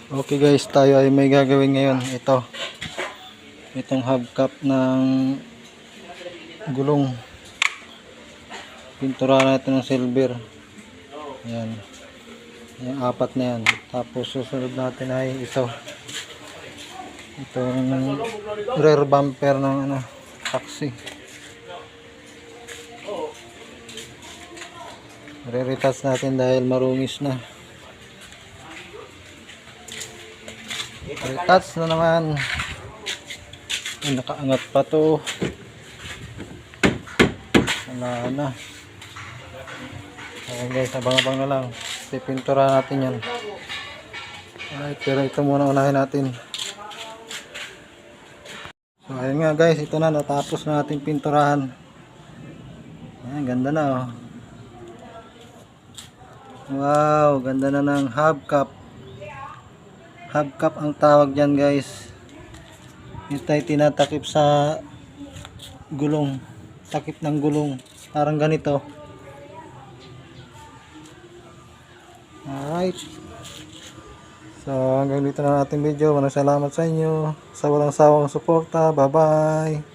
Okay guys, tayo ay may gagawin ngayon. Itong hubcap ng gulong. Pintura natin ng silver. Yan. Yung apat na yan. Tapos susunod natin ay itong rear bumper ng taxi. Re-retouch natin dahil marungis na. Retouch na naman. Ay, nakaangat pa to. Wala na. Okay guys, abang-abang na lang. Pipintura natin yan. Alright, pero ito muna unahin natin. So ayun nga guys, ito na, natapos na natin pinturahan. Ayan, ganda na oh. Wow, ganda na ng hubcap. Hubcap ang tawag dyan guys. Ito ay tinatakip sa gulong. Takip ng gulong. Parang ganito. Alright. So hanggang dito na natin video. Maraming salamat sa inyo. Sa walang sawang suporta. Bye bye.